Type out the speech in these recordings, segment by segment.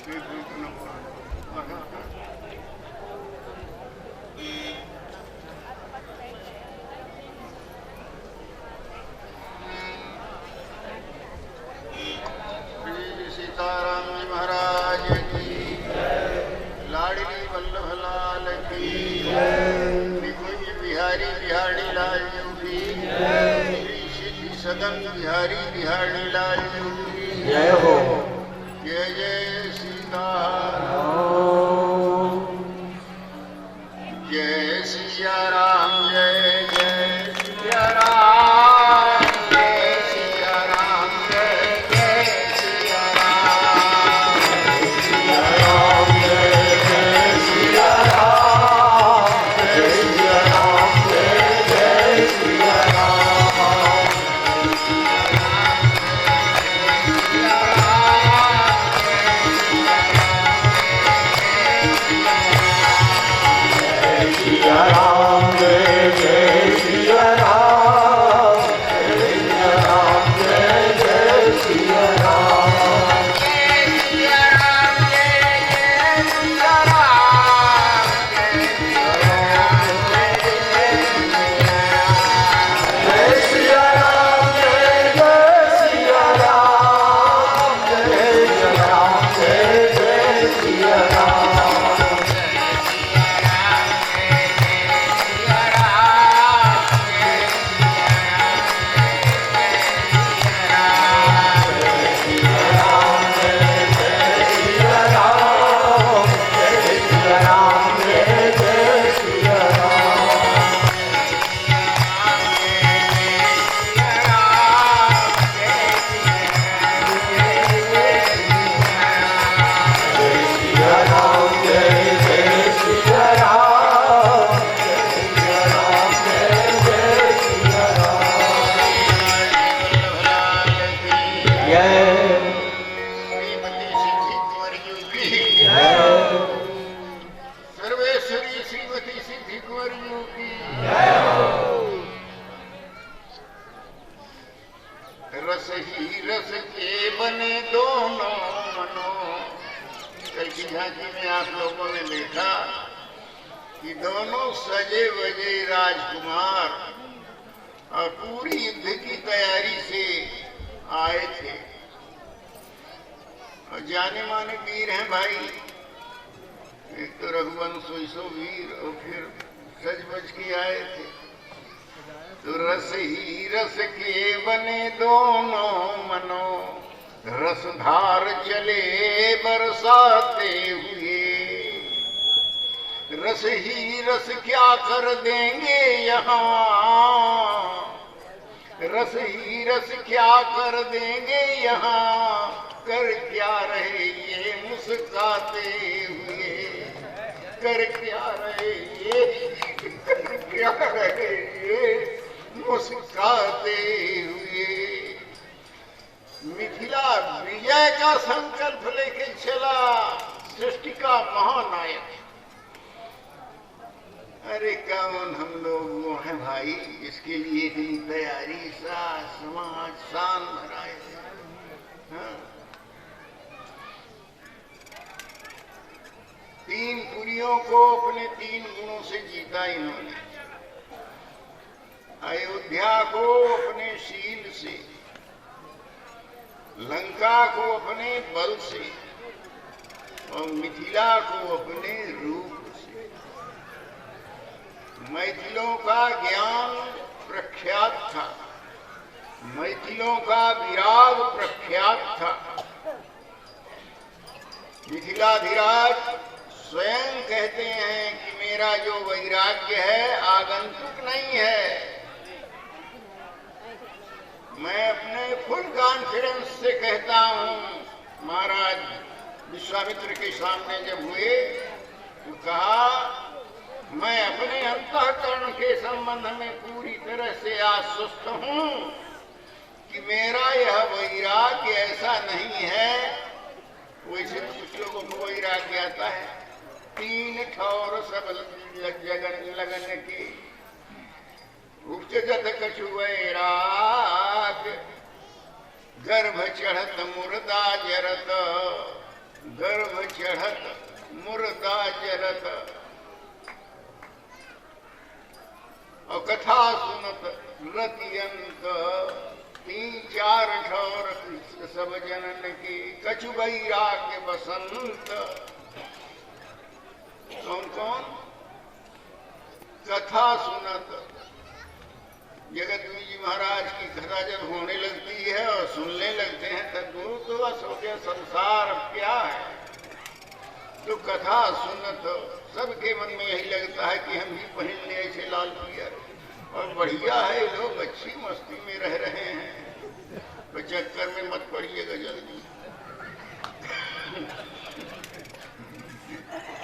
सीताराम जी महाराज की, लाडली वल्लभ लाल की, निकुंज बिहारी बिहारी लाल की, श्री सिद्धि सदन बिहारी बिहारी लाल की जय हो। जय जय सीताराम, जय सिया राम, जय जय सिया राम, जय सिया राम, जय जय सिया राम, सिया राम, जय जय सिया राम, जय सिया राम, जय जय सिया राम, सिया राम, जय जय सिया राम, जय सिया राम, जय जय सिया राम, जय सिया राम, जय जय सिया राम, जय सिया राम, जय सिया राम, जय जय सिया राम, जय सिया राम, जय जय सिया राम, सर्वेश्वरी श्रीमती सिद्धि कुंवरियों की रस ही रस के बने दोनों मनो। कल की झांकी में आप लोगों ने देखा कि दोनों सजे वजे राजकुमार और पूरी युद्ध की तैयारी से आए थे और जाने माने वीर हैं भाई। एक तो रघुवंश सोईसो वीर और फिर सज बज के आए थे। तो रस ही रस के बने दोनों मनो, रसधार चले बरसाते हुए। रस ही रस क्या कर देंगे यहाँ, रस ही रस क्या कर देंगे यहाँ, कर क्या रहे ये मुस्काते हुए, कर क्या रहे ये, कर क्या रहे ये मुस्काते हुए। मिथिला विजय का संकल्प लेके चला सृष्टि का महानायक। अरे कौन हम लोग वो हैं भाई, इसके लिए इतनी तैयारी सा समाज शान भराए। हाँ? तीन पुरियों को अपने तीन गुणों से जीता इन्होंने। अयोध्या को अपने शील से, लंका को अपने बल से और मिथिला को अपने रूप से। मैथिलों का ज्ञान प्रख्यात था, मैथिलों का विराग प्रख्यात था। मिथिलाधिराज स्वयं कहते हैं कि मेरा जो वैराग्य है आगंतुक नहीं है। मैं अपने फुल कॉन्फिडेंस से कहता हूँ। महाराज विश्वामित्र के सामने जब हुए तो कहा, मैं अपने अंतःकरण के संबंध में पूरी तरह से आश्वस्त हूँ कि मेरा यह वैराग्य ऐसा नहीं है। वैसे तो कुछ लोगों को वैराग्य आता है, तीन ठौर सब लगन के उपजत कछु वैराग, गर्भ चढ़त मुर्दा जरत, गर्भ सब जनन के कछु वैराग्य बसंत। कौन कौन? कथा सुनत। जगतगुरु जी महाराज की कथा जब होने लगती है और सुनने लगते हैं तब गुरु तो बस हो गया, संसार क्या है। तो कथा सुनत सबके मन में यही लगता है कि हम भी पहन ले ऐसे लाल पियर, और बढ़िया है, लोग अच्छी मस्ती में रह रहे हैं, तो चक्कर में मत पड़िएगा जल्दी।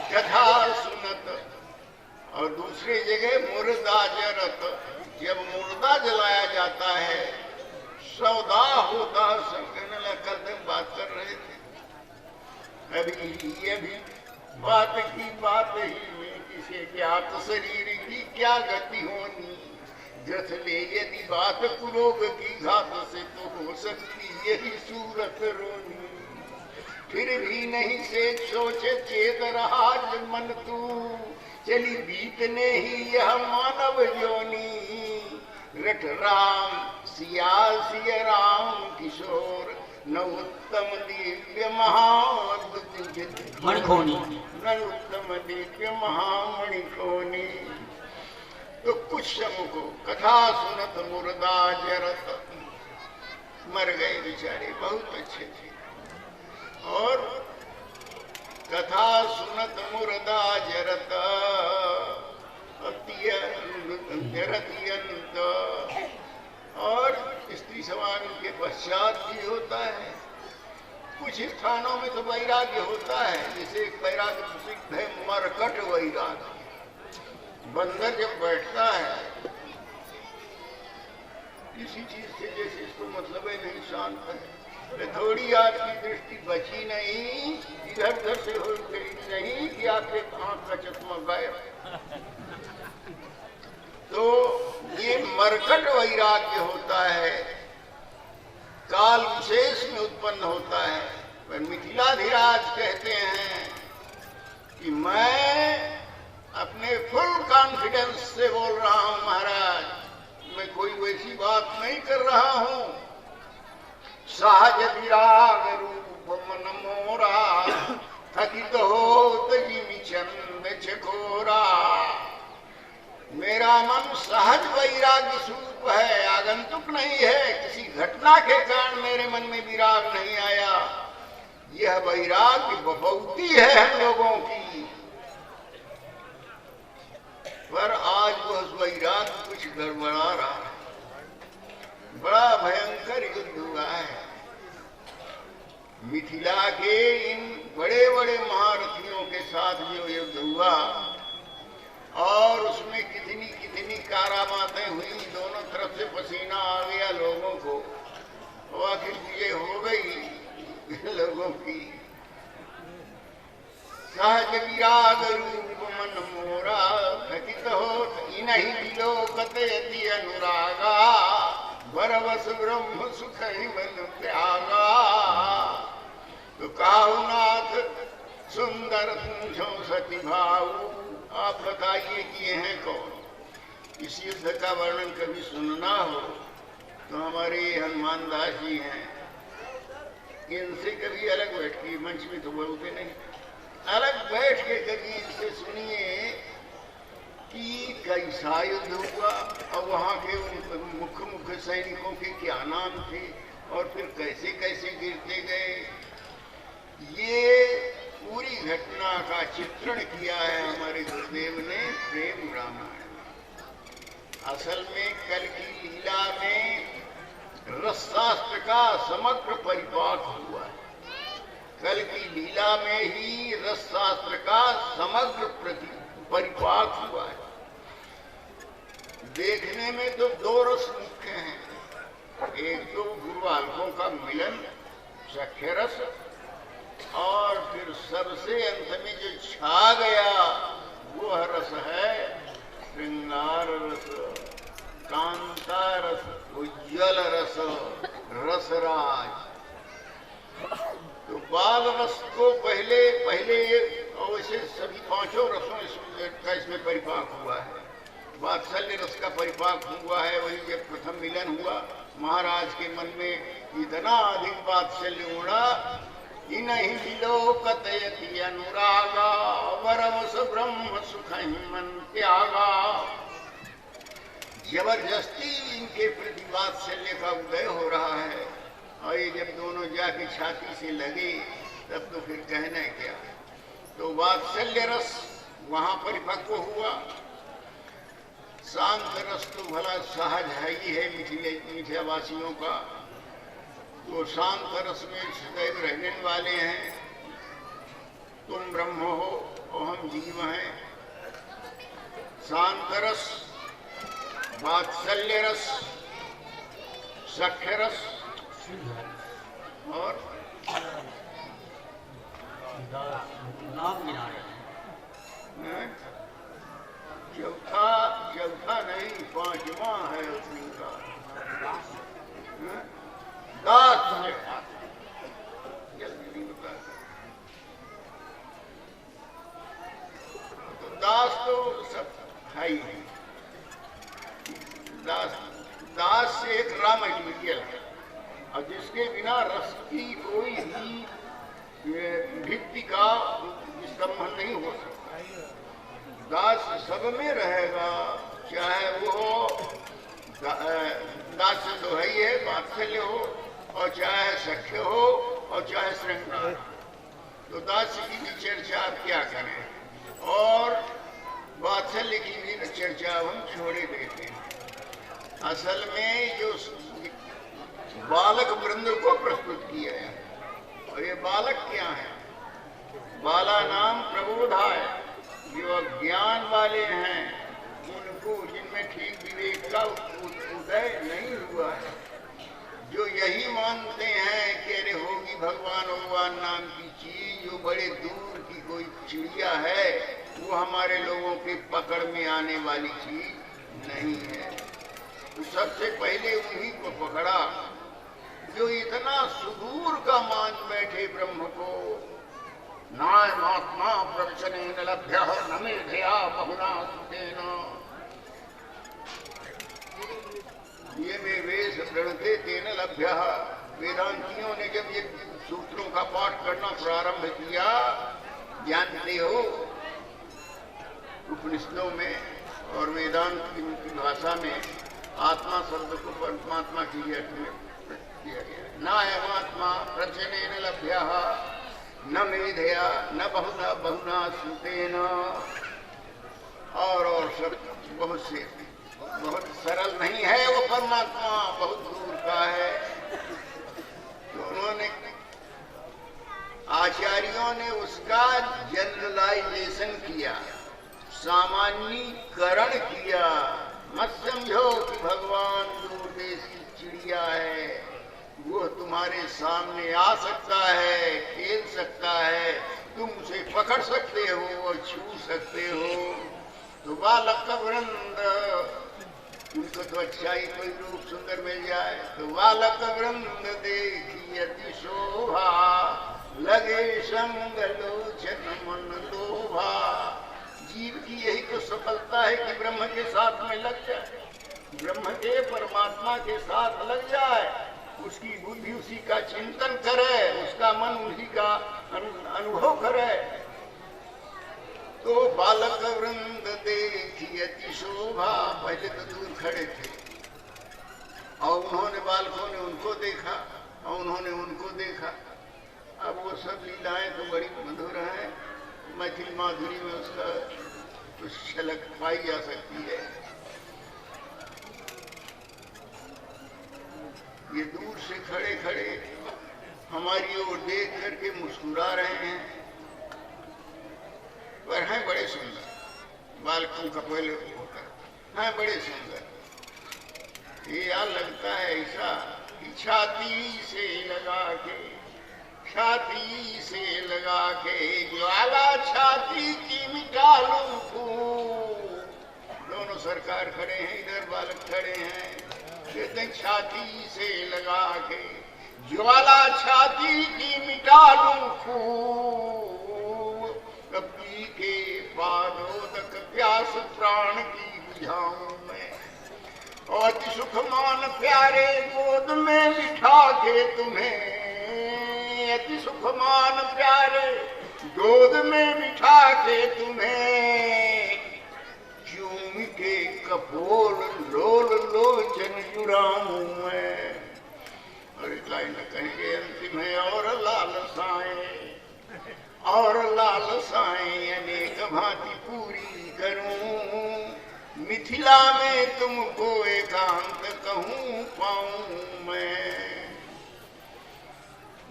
कथा सुनत। और दूसरी जगह मुर्दा जरत। जब मुर्दा जलाया जाता है, सौदा होता है, सब कहने लगा कल तक बात कर रहे थे, अभी ये भी बात की बात ही में किसे ज्ञात शरीर की क्या गति होनी। जस ले यदि बात कुरोग की घात से तो हो सकती यही सूरत रोनी। फिर भी नहीं से सोचे चेत रहा मन तू, चली बीतने ही यह मानव योनी। रट राम सिया सिया राम किशोर, न उत्तम दिव्य मणिकोनी, न उत्तम दिव्य महामणिकोनी। तो कुछ समय को कथा सुनत मुर्दा जरत, मर गए बेचारे, बहुत अच्छे थे। और कथा सुनत मुर्दा जरत जरतियंत। और स्त्री समान के पश्चात भी होता है। कुछ स्थानों में तो वैराग्य होता है, जैसे एक वैराग्य प्रसिद्ध है मरकट वैराग्य। बंदर जब बैठता है किसी चीज से, जैसे इसको मतलब है नहीं, शांत है, थोड़ी आपकी दृष्टि बची नहीं, इधर उधर से हो गई नहीं कि आपके आंख का चश्मा गायब। तो ये मरकट वैराग्य होता है, काल विशेष में उत्पन्न होता है। पर मिथिलाधिराज कहते हैं कि मैं अपने फुल कॉन्फिडेंस से बोल रहा हूं महाराज, मैं कोई वैसी बात नहीं कर रहा हूं। सहज विराग रूप मन मोरा, थकित हो जिमि चंद चकोरा। मेरा मन सहज वैराग्य स्वरूप है, आगंतुक नहीं है, किसी घटना के कारण मेरे मन में विराग नहीं आया। यह वैराग्य बपौती है हम लोगों की, पर आज वह वैराग्य कुछ गड़बड़ा रहा है। बड़ा भयंकर युद्ध हुआ है मिथिला के इन बड़े बड़े महारथियों के साथ जो युद्ध हुआ, और उसमें कितनी कितनी कारामातें हुई, दोनों तरफ से पसीना आ गया लोगों को, और आखिर विजय हो गई लोगों की। सहज विराग रूप मन मोरा, थकित हो इनहि विलोकत यति अनुरागा। बरवस ब्रह्म सुख ही मन त्यागा। तो काहुनाथ सुंदर पूछो सती भाऊ, आप बताइए कि ये हैं कौन। इस युद्ध का वर्णन कभी सुनना हो तो हमारे हनुमान दास जी हैं, इनसे कभी अलग बैठ के, मंच में तो बोलते नहीं, अलग बैठ के कभी इनसे सुनिए कि कैसा युद्ध हुआ और वहाँ के मुख्य मुख्य सैनिकों के क्या नाम थे और फिर कैसे कैसे गिरते गए। ये पूरी घटना का चित्रण किया है हमारे गुरुदेव ने प्रेम रामायण में। असल में कल की लीला में रसशास्त्र का समग्र परिपाक हुआ है। कल की लीला में ही रसशास्त्र का समग्र परिपाक हुआ है। देखने में तो दो रस मुख्य हैं, एक तो गुरु बालकों का मिलन सख्य रस, और फिर सबसे अंत में जो छा गया वो रस है श्रृंगार रस, कांता रस, उज्जवल रस, रसराज। तो बाल रस को पहले और वैसे सभी पांचों रसों का इसमें परिपाक हुआ है। वात्सल्य रस का परिपाक हुआ है। वही जब प्रथम मिलन हुआ, महाराज के मन में इतना अधिक वात्सल्य उड़ा, इनहि विलोकतयति अनुरागा, वरवस ब्रह्म सुख मन त्यागा। जबरदस्ती इनके प्रति वात्सल्य का उदय हो रहा है, और ये जब दोनों जाके छाती से लगे तब तो फिर कहना क्या। तो वात्सल्य रस वहां परिपक्व हुआ। शांत रस तो भला सहज है ही है मिथिलावासियों का, तो शांत रस में सदैव रहने वाले हैं। तुम ब्रह्म हो और हम जीव हैं। शांत रस, वात्सल्य रस, सख्य रस और चौथा नहीं, पांचवा है उसी का दास। जल्दी बता। तो दास तो सब है ही। दास से एक रॉ मटेरियल है, और जिसके बिना रस की कोई भी भित्ति का संबंध नहीं हो सकता। दास सब में रहेगा, चाहे वो दास तो है ही है, वात्सल्य हो, और चाहे सख्य हो, और चाहे श्रृंगार। तो दास की भी चर्चा आप क्या करें, और वात्सल्य की भी चर्चा हम छोड़े देते हैं। असल में जो बालक वृंद को प्रस्तुत किया है, और ये बालक क्या है? बाला नाम प्रबोधाय, जो अज्ञान वाले हैं, उनको जिनमें ठीक विवेक का उदय नहीं हुआ है, जो यही मानते हैं कि अरे होगी भगवान भगवान नाम की चीज, जो बड़े दूर की कोई चिड़िया है, वो हमारे लोगों के पकड़ में आने वाली चीज नहीं है। तो सबसे पहले उन्हीं को पकड़ा जो इतना सुदूर का मान बैठे ब्रह्म को। नायमात्मा प्रवचनेन लभ्यः न मेधया बहुना सुतेन, ये में वेश प्रणते तेन लभ्यः। वेदांतियों ने जब ये सूत्रों का पाठ करना प्रारंभ किया, जानते हो उपनिषदों में और वेदांत की भाषा में आत्मा शब्द को परमात्मा की अर्थ में किया गया। नायमात्मा प्रवचनेन लभ्यः न मेधया न बहुना बहुना सुतेन, और सब बहुत से बहुत सरल नहीं है वो परमात्मा, बहुत दूर का है। तो उन्होंने आचार्यों ने उसका जनरलाइजेशन किया, सामान्यीकरण किया। मत समझो कि भगवान दूर देश की चिड़िया है, वो तुम्हारे सामने आ सकता है, खेल सकता है, तुम उसे पकड़ सकते हो और छू सकते हो। तो बालक वृंद, उनको तो अच्छा ही कोई रूप सुंदर मिल जाए, तो बालक वृंद देखी अति शोभा, लगे संग लोचन मन लोभा। जीव की यही तो सफलता है कि ब्रह्म के साथ में लग जाए, ब्रह्म के परमात्मा के साथ लग जाए, उसकी बुद्धि उसी का चिंतन करे, उसका मन उसी का अनुभव करे। तो बालक वृंद देखी अति शोभा, पहले तो दूर खड़े थे और उन्होंने बालकों ने उनको देखा और उन्होंने उनको देखा। अब वो सब लीलाएं तो बड़ी मधुर हैं, मैथिली माधुरी में उसका कुछ झलक पाई जा सकती है। ये दूर से खड़े खड़े हमारी ओर देख करके मुस्कुरा रहे हैं, पर हैं बड़े सुंदर। बालकों का पहले होता है बड़े सुंदर। ये यार लगता है ऐसा कि छाती से लगा के, छाती से लगा के ज्वाला छाती की मिटा लूं फूल। दोनों सरकार खड़े हैं, इधर बालक खड़े हैं, कहते छाती से लगा के ज्वाला छाती की मिटा लूं फूल। कपी के पादोदक प्यास प्राण की बुझाऊं, सुख मान प्यारे गोद में बिठा के तुम्हें, अति सुख मान प्यारे गोद में बिठा के तुम्हें, चूम के कपोल लोल लोचन जुराऊं मैं। और इस लाइन में कहेंगे अंतिम है और लालसाएं अनेक भांति पूरी करूं, मिथिला में तुमको एकांत कहूं पाऊं मैं।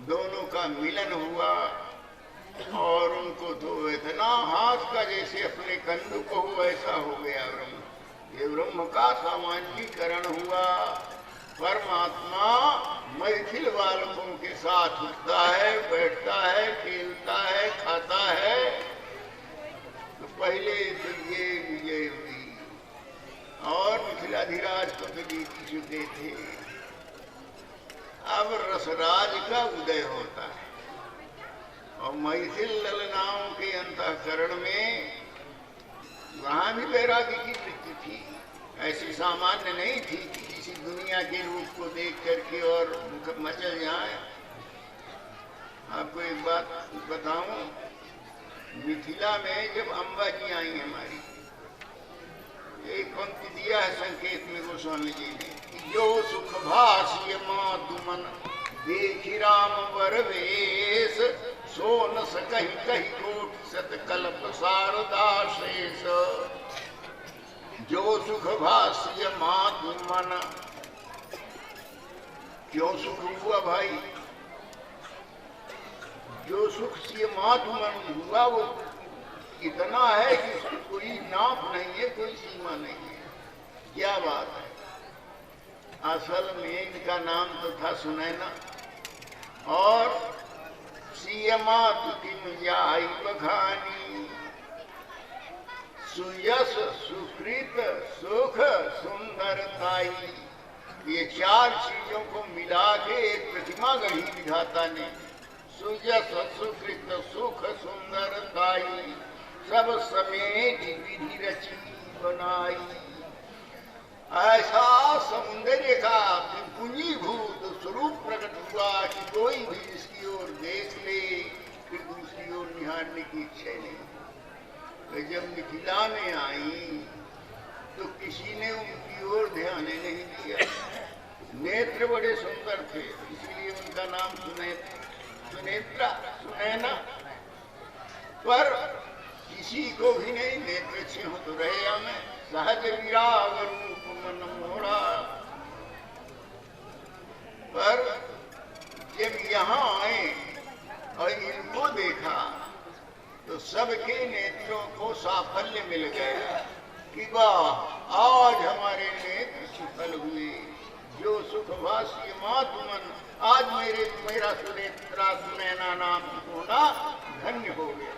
दोनों का मिलन हुआ और उनको तो इतना हाथ का जैसे अपने कंधों को हुआ ऐसा हो गया ब्रह्म। ये ब्रह्म का सामान्यीकरण हुआ। परमात्मा मैथिल बालकों के साथ उठता है, बैठता है, खेलता है, खाता है। तो पहले तो ये विजय हुई और मिथिलाधिराज को तो जीत चुके थे। अब रसराज का उदय होता है और मैथिल ललनाओं के अंतःकरण में वहां भी वैराग्य की वृत्ति थी। ऐसी सामान्य नहीं थी कि किसी दुनिया के रूप को देख करके और मचल जाए। आपको एक बात बताऊं, मिथिला में जब अम्बा जी आई हमारी, एक पंक्ति दिया है संकेत में गोस्वामी जी ने कि जो सुख भाष्य मातु मन देखी राम वर वेश, सो न सकहि कहि कोट सत कल्प शारदा शेष। जो सुख भाष्य मातु मन, क्यों सुख हुआ भाई? जो सुख से मातु मन हुआ वो इतना है कि उसकी कोई नाप नहीं है, कोई सीमा नहीं है। क्या बात है। असल में इनका नाम तो था सुनैना और सियमा तुम जाई बखानी, सुयस सुकृत सुख सुंदरताई। ये चार चीजों को मिला के एक प्रतिमा गढ़ी विधाता ने। सुयस सुकृत सुख सुंदरताई, सब समेत विधि रची बनाई। ऐसा सौंदर्य का पुंजीभूत स्वरूप प्रकट हुआ कि कोई भी इसकी ओर देख ले फिर दूसरी ओर निहारने की इच्छा नहीं। तो जब मिथिला में आई तो किसी ने उनकी ओर ध्यान नहीं दिया। नेत्र बड़े सुंदर थे, इसीलिए उनका नाम सुनेत्रा सुनैना। पर किसी को भी नहीं, नेत्र अच्छे हो तो रहे हमें। सहज विराग रूप मन मोड़ा। पर जब यहाँ आए और इनको देखा तो सबके नेत्रों को साफल्य मिल गया कि वाह आज हमारे नेत्र सफल हुए। जो सुख भाष्य मातु मन, आज मेरा सुनेत्रा सुनैना नाम होना धन्य हो गया।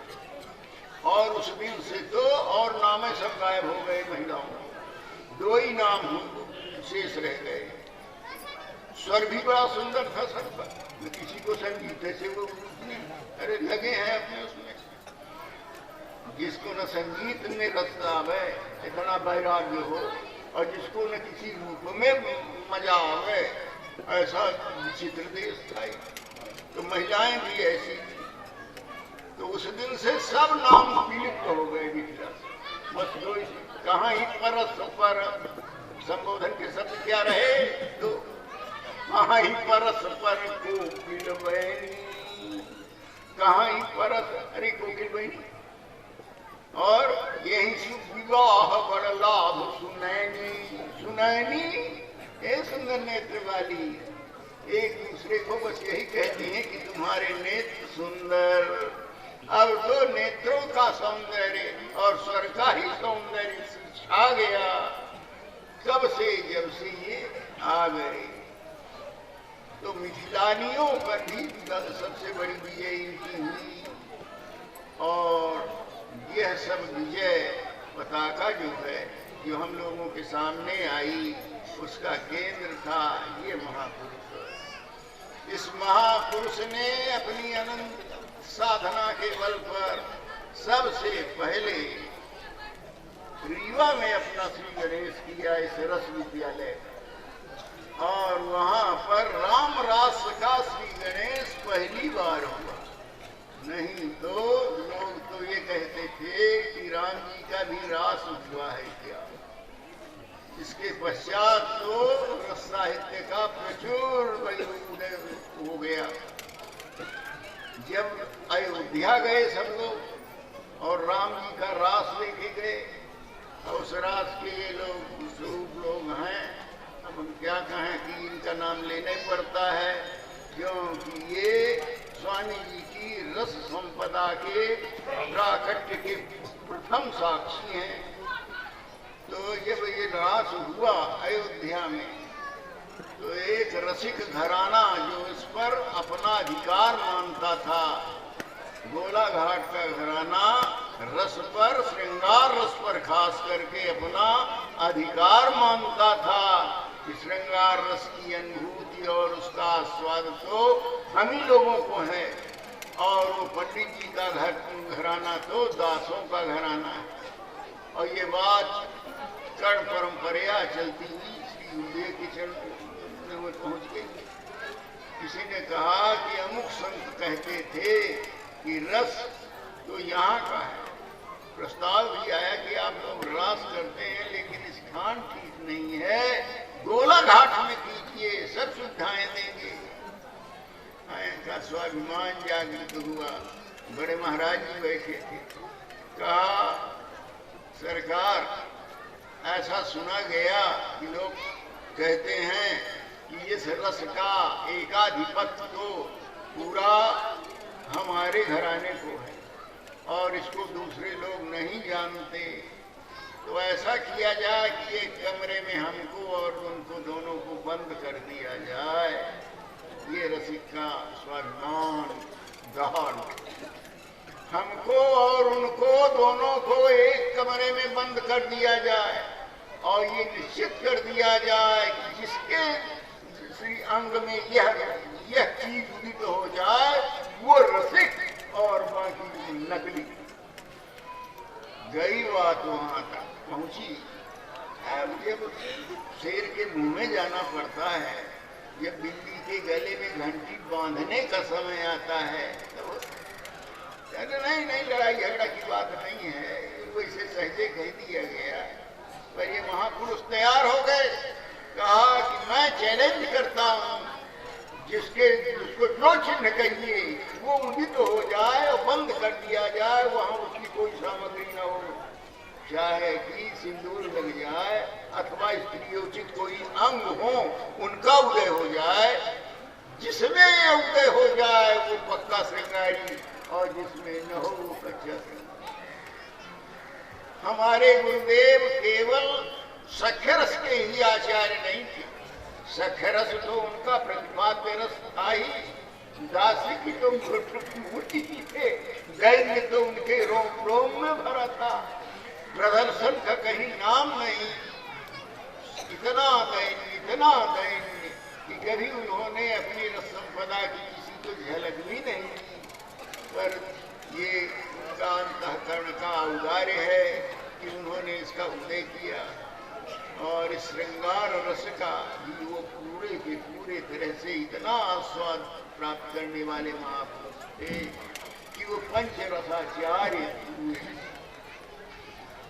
और उस दिन से तो और नामे सब गायब हो गए महिलाओं। दो ही नाम शेष रह गए। स्वर भी बड़ा सुंदर था सबका, किसी को संगीत से वो अरे लगे हैं अपने उसमें। जिसको न संगीत में रस आवे, इतना वैराग्य हो, और जिसको न किसी रूप में मजा आवे, ऐसा विचित्र देश था। तो महिलाएं भी ऐसी थी। तो उस दिन से सब नाम विलुप्त हो गए मिथिला से। बस दो कहाँ ही परस पर संबोधन के शब्द क्या रहे? तो कहाँ ही परस पर कोकिल बहनी, कहाँ ही परस अरे कोकिल बहनी। और यही विवाह बड़ लाभ सुनैनी। सुनैनी ये सुंदर नेत्र वाली एक दूसरे को बस यही कहती हैं कि तुम्हारे नेत्र सुंदर। अब तो नेत्रों का सौंदर्य और स्वर का ही सौंदर्य छा गया। कब से? जब से ये आ गए। तो मिथिलानियों पर भी सबसे बड़ी विजय इनकी हुई। और यह सब विजय पताका जो है, जो हम लोगों के सामने आई, उसका केंद्र था ये महापुरुष। इस महापुरुष ने अपनी अनंत साधना के बल पर सबसे पहले रीवा में अपना श्री गणेश किया, इस रस विद्यालय। और वहां पर राम रास का श्री गणेश पहली बार हुआ। नहीं तो लोग तो ये कहते थे कि राम जी का भी रास हुआ है क्या। इसके पश्चात तो रस साहित्य का प्रचुर उदय हो गया। जब अयोध्या गए सब लोग और राम जी का रास लेके गए, उस रास के ये लोग स्वरूप लोग हैं, अब हम क्या कहें कि इनका नाम लेना ही पड़ता है, क्योंकि ये स्वामी जी की रस संपदा के प्राकट्य के प्रथम साक्षी हैं। तो जब ये रास हुआ अयोध्या में, तो एक रसिक घराना जो इस पर अपना अधिकार मानता था, गोलाघाट का घराना रस पर, श्रृंगार रस पर खास करके अपना अधिकार मानता था कि श्रृंगार रस की अनुभूति और उसका स्वाद तो हम ही लोगों को है। और वो पंडित जी का घराना तो दासों का घराना है। और ये बात कर्ण परंपरा चलती हुई श्री गुरुदेव के चरण में पहुंच गई। किसी ने कहा कि अमुक संत कहते थे कि रस तो यहाँ का है। प्रस्ताव भी आया कि आप लोग रास करते हैं, लेकिन स्थान ठीक नहीं है, गोलाघाट में कीजिए, सब सुविधाएं देंगे। इनका स्वाभिमान जागृत हुआ। बड़े महाराज जी बैठे थे, कहा सरकार ऐसा सुना गया कि लोग कहते हैं कि इस रस का एकाधिपत्य तो पूरा हमारे घराने को है और इसको दूसरे लोग नहीं जानते। तो ऐसा किया जाए कि एक कमरे में हमको और उनको दोनों को बंद कर दिया जाए। ये रसिक का स्वाभिमान दहाड़। हमको और उनको दोनों को एक कमरे में बंद कर दिया जाए और ये निश्चित कर दिया जाए कि जिसके श्री अंग में यह चीज उदित हो जाए वो रसिक और बाकी नकली। गई बात वहां तक पहुंची। अब जब शेर के मुंह में जाना पड़ता है, जब बिल्ली के गले में घंटी बांधने का समय आता है, तो नहीं लड़ाई झगड़ा की बात नहीं है, वैसे सहजे कह दिया गया। पर ये महापुरुष तैयार हो गए, कहा कि मैं चैलेंज करता हूँ, जिसको जो चिन्ह कहिए वो उदित हो जाए और बंद कर दिया जाए, वहां उसकी कोई सामग्री न हो, चाहे कि सिंदूर लग जाए अथवा स्त्रियोचित कोई अंग हो उनका उदय हो जाए। जिसमें ये उदय हो जाए वो पक्का श्रृंगारी और जिसमें न हो वो कच्चा श्रृंगारी। हमारे गुरुदेव केवल सख्यरस के ही आचार्य नहीं थे। सख्यरस तो उनका प्रतिपाद्य रस था ही, दासी की तो मूर्ति ही थे, दैन्य तो उनके रोम रोम में भरा था, प्रदर्शन का कहीं नाम नहीं। इतना दैन्य कि कभी उन्होंने अपनी रस संपदा की किसी को झलक भी नहीं दी। पर ये उनका अंतःकरण का औदार्य है कि उन्होंने इसका उदय किया और इस श्रृंगार रस का भी वो पूरे के पूरे तरह से इतना आस्वाद प्राप्त करने वाले महापुरुष थे कि वो पंचरसाचार्य हुए।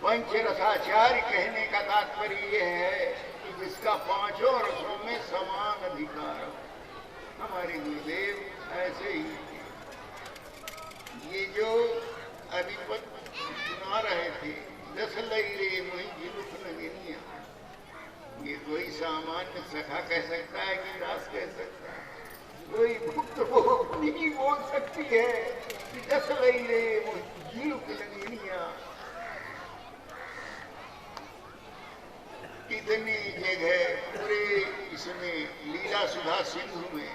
पंचरसाचार्य कहने का तात्पर्य यह है कि जिसका पांचों रसों में समान अधिकार हो। हमारे गुरुदेव ऐसे ही थे। ये जो अभी सुना रहे थे, दस लैले मुहि झिलुक नगिनिया, ये कोई सामान्य सखा कह सकता है कि दास कह सकता है? कोई भुक्त नहीं बोल सकती है कि दस लैले मुहि झिलुक नगिनिया। कितनी जगह पूरे इसमें लीला सुधा सिंधु में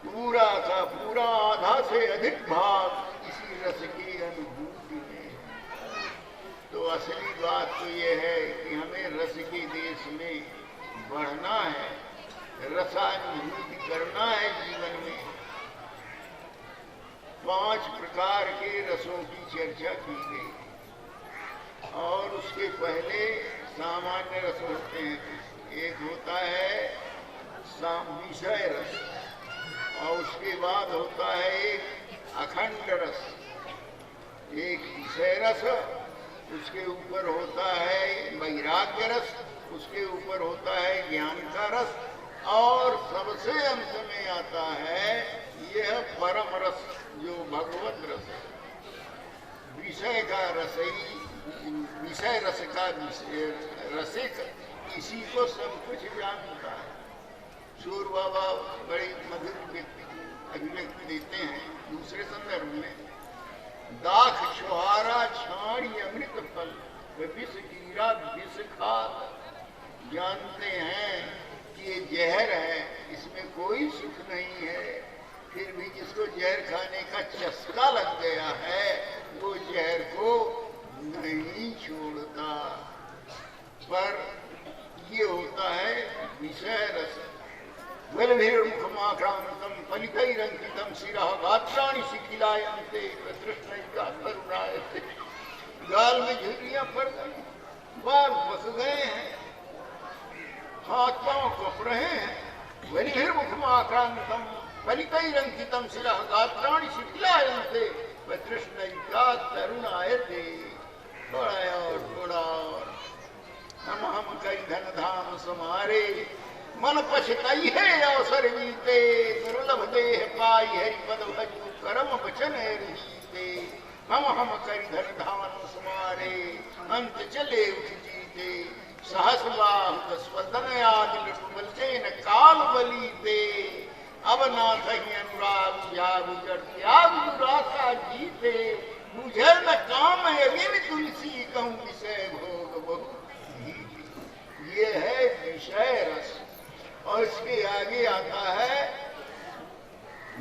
पूरा का पूरा आधा से अधिक भाग इसी रस की अनुभूति में। तो असली बात तो ये है कि हमें रस के देश में बढ़ना है, रसानुभूति करना है जीवन में। 5 प्रकार के रसों की चर्चा की गई और उसके पहले सामान्य रस होते हैं। एक होता है विषय रस, और उसके बाद होता है एक अखंड रस, एक विषय रस, उसके ऊपर होता है वैराग्य रस, उसके ऊपर होता है ज्ञान का रस, और सबसे अंत में आता है यह परम रस जो भगवत रस है। विषय का रस ही, विषय रस का रसिक इसी को सब कुछ जानता है। सूर बाबा बड़ी मधुर अभिव्यक्ति देते हैं दूसरे संदर्भ में, दाख छुहारा छाड़ी अमृत फल विष गिरा विष खात। जानते हैं कि ये जहर है, इसमें कोई सुख नहीं है, फिर भी जिसको जहर खाने का चस्का लग गया है वो जहर को नहीं छोड़ता। पर ये होता है विषय रस। बलभिर्मुखमाक्रांतम फलितैरंकितम शिरः गात्राणि शिथिलायन्ते तृष्णैका करुणायते। गाल में झुर्रियां पड़ गई, बाल फंस गए हैं, हाथ पांव कप रहे हैं। बलभिर्मुखमाक्रांतम फलितैरंकितम शिरः गात्राणि शिथिलायन्ते तृष्णैका करुणायते। थोड़ा और हम कई धन धाम समारे, मन पछताई है अवसर बीते। दुर्लभ देह पाई हरि पद भजू करम वचन रीते। हम कई धन धाम समारे, अंत चले उठ जीते। सहस बाहु स्वदन आदि बलचैन काल बलीते। अब नाथ ही अनुराग त्याग जड़ त्याग दुरासा जीते। मुझे न काम अगिन तुलसी कहूँ विषय भोग बहु। ये है विषय रस। और इसके आगे आता है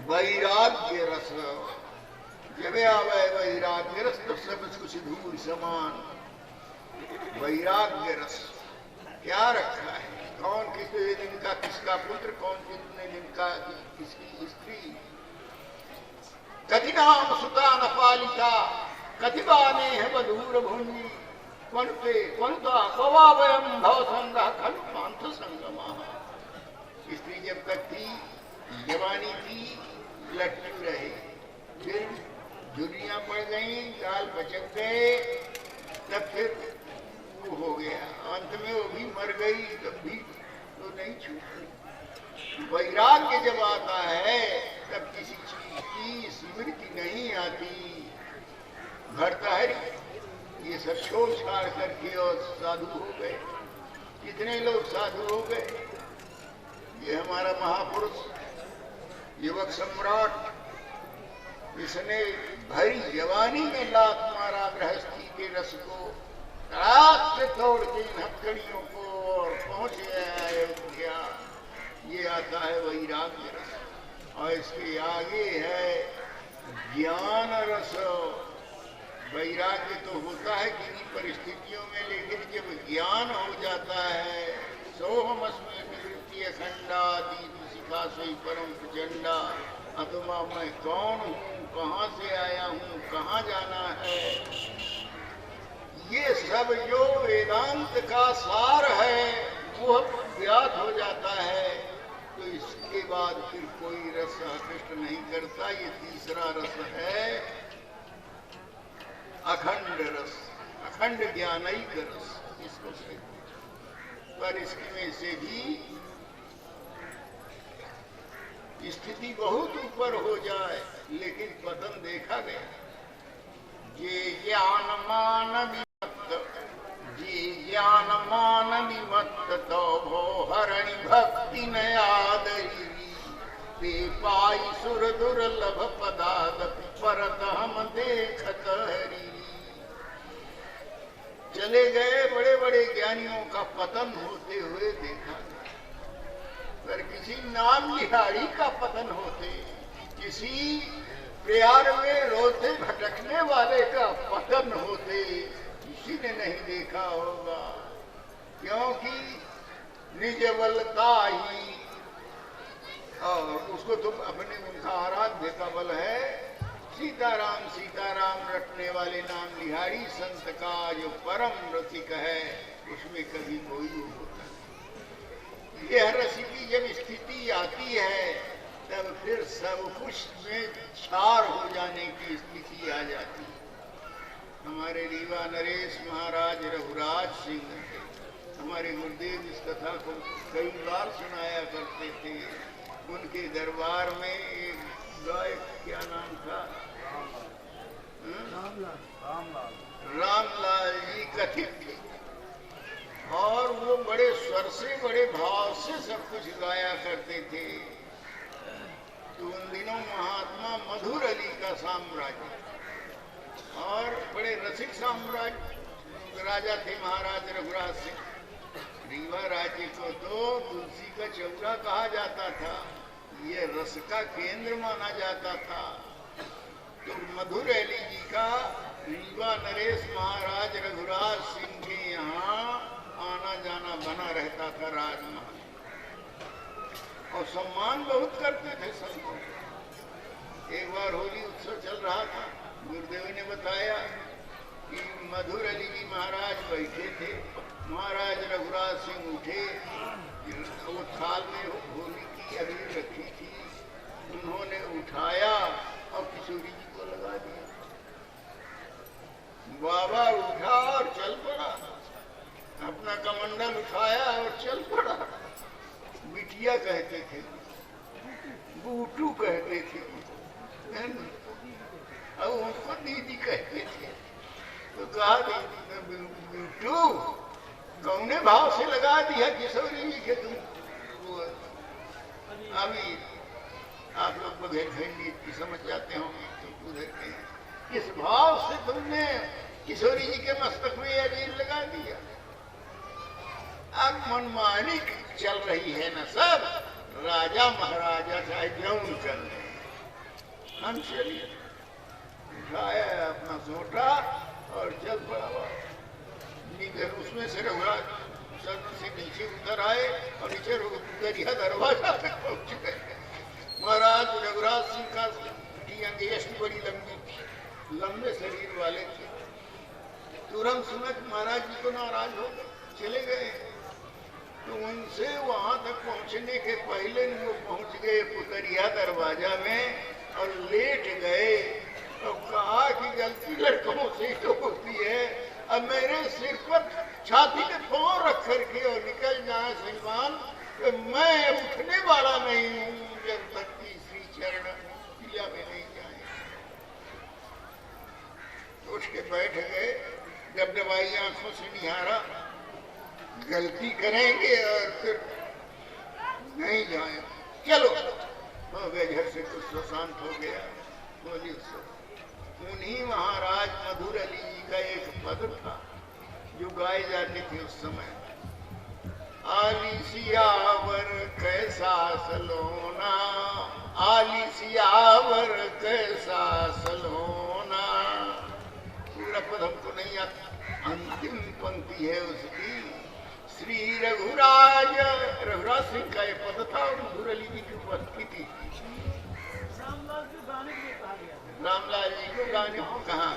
वैराग्य रस। जब आवे वैराग्य रस तो सब कुछ धूल समान। वैराग्य रस क्या रखा है, कौन कितने दिन का किसका पुत्र, कौन कितने दिन का किसकी स्त्री। कथिनाम सुता न पालिता कथिबाने है बधूर भूमि। पंता कवावयम भव संग खलु पांथ संगमा। स्त्री जब तक थी, जवानी थी, लट्टू रहे, फिर झुर्रियां पड़ गई, गाल पचक गए, तब फिर वो हो गया, अंत में वो भी मर गई, तब भी तो नहीं छूटी। वैराग्य जब आता है तब किसी चीज की स्मृति नहीं आती। भर्तहरि ये सब छोड़ छाड़ करके और साधु हो गए। कितने लोग साधु हो गए। ये हमारा महापुरुष युवक सम्राट, इसने भरी जवानी में लात मारा गृहस्थी के रस को, रात से तोड़ के इन हथकड़ियों को, और पहुंच गया अयोध्या। ये आता है वैराग्य रस। और इसके आगे है ज्ञान रस। वैराग्य तो होता है किन्हीं परिस्थितियों में, लेकिन जब ज्ञान हो जाता है, सोहमस्मि निवृत्ति अखंडा दीप शिखा से परम प्रचंडा। अथवा मैं कौन हूँ, कहाँ से आया हूँ, कहाँ जाना है, ये सब जो वेदांत का सार है वो ज्ञात हो जाता है। तो इसके बाद फिर कोई रस आकृष्ट नहीं करता। ये तीसरा रस है अखंड रस, अखंड ज्ञानैक रस इसको कहते हैं। पर इसमें से भी स्थिति बहुत ऊपर हो जाए, लेकिन पतन देखा गया। ये ज्ञान मान विमत्त, ये ज्ञान मान विमत्त, तो भो हरणि भक्ति न आदरी। ते पाई सुर दुर्लभ पदादपि परत हम देखत हरी। चले गए बड़े बड़े ज्ञानियों का पतन होते हुए देखा, पर किसी नाम लिहाड़ी का पतन होते, किसी प्यार में रोते भटकने वाले का पतन होते किसी ने नहीं देखा होगा। क्योंकि निज बलता ही, और उसको तो अपने उनका आराध्य का बल है। सीताराम सीताराम रटने वाले नाम लिहाड़ी संत का जो परम रसिक है, उसमें कभी कोई वो होता नहीं। यह रस की जब स्थिति आती है तब फिर सब कुछ में क्षार हो जाने की स्थिति आ जाती है। हमारे रीवा नरेश महाराज रघुराज सिंह हमारे गुरुदेव इस कथा को कई बार सुनाया करते थे। उनके दरबार में एक गायक, क्या नाम था, रामलाल जी कथित थे और वो बड़े स्वर से, बड़े भाव से सब कुछ गाया करते थे। तो उन दिनों महात्मा मधुर अली का साम्राज्य और बड़े रसिक साम्राज्य राजा थे महाराज रघुराज सिंह। रीवा राज्य को तो तुलसी का चौरा कहा जाता था, ये रस का केंद्र माना जाता था। तो मधुर अली जी का रीवा नरेश महाराज रघुराज सिंह के यहाँ आना जाना बना रहता था राजमहल, और सम्मान बहुत करते थे सबको। एक बार होली उत्सव चल रहा था, गुरुदेव ने बताया कि मधुर अली जी महाराज बैठे थे, महाराज रघुराज सिंह उठे, वो थाल में होली की अबीर रखी थी, उन्होंने उठाया और किशोरी जी को लगा दिया। बाबा उठा और चल पड़ा, अपना कमंडल उठाया और चल पड़ा। बिटिया कहते थे, बूटू कहते थे, और उनको दीदी कहते थे। तो कहा बूटू कौने भाव से लगा दिया किशोरी जी के तुम? अभी आप लोग बगैर हिंदी समझ जाते होंगे तो उधर के किस भाव से तुमने किशोरी जी के मस्तक में यह रील लगा दिया? अब मनमानी चल रही है ना सब, राजा महाराजा चाहे जौन चल रहे, हम चलिए उठाया अपना सोटा और चल पड़ा। उसमें से रघुराज सर से नीचे उतर आए और नीचे दरिया दरवाजा तक पहुंच गए। महाराज रघुराज सिंह का अंगेष्ट बड़ी लंबी थी, लंबे शरीर वाले थे। तुरंत सुनक महाराज जी को नाराज हो गए, चले गए। तो उनसे वहां तक पहुंचने के पहले वो पहुंच गए पुतरिया दरवाजा में और लेट गए और कहा कि गलती लड़कों से तो होती है, अब मेरे सिर पर छाती पे पांव रख करके और निकल जाए श्रीमान, तो मैं उठने वाला नहीं हूँ जब तक कि श्री चरण क्रिया में नहीं जाए। उठ के बैठ गए, जब दवाई आंखों से निहारा, गलती करेंगे और फिर नहीं जाए, चलो हो गए। घर से कुछ शांत हो गया। बोली उन्हीं महाराज मधुर अली जी का एक पद था जो गाए जाते थे उस समय, आली सियावर कैसा सलोना, आली सियावर कैसा सलोना। पूरा पद हमको नहीं आता, अंतिम पंक्ति है उसकी। श्री रघुराज सिंह का ये पद था और मधुर अली जी की उपस्थिति थी। रामलाल जी को गाने को कहा